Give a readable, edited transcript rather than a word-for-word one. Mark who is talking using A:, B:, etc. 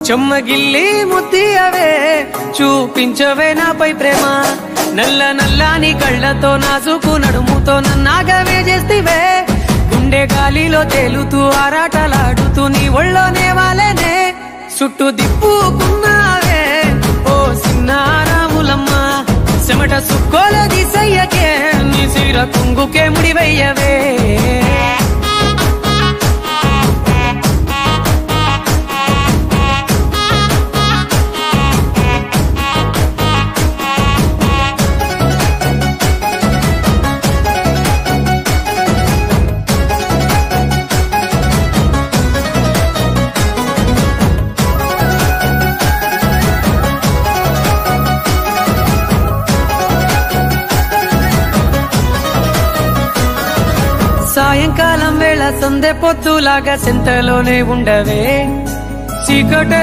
A: చెమ్మగిల్లి ముద్దియవే చూపించవే నాపై ప్రేమ నల్ల నల్లాని కళ్ళతో నాజుకు నడుముతో నన్నాగవే చేస్తివే గుండె గాలిలో తేలుతూ ఆరాటలాడుతూ నీ ఒళ్ళోనే వాలేనే చుట్టూ దిప్పుకున్నావే ఓ సిన్నారాములమ్మ చెమట సుక్కోల దిశయ్యకే నీ సిర కుంగుకే ముడివయ్యవే సాయంకాలం వేళ సందె పొత్తులాగా సెంతలోనే ఉండవే చీకటలో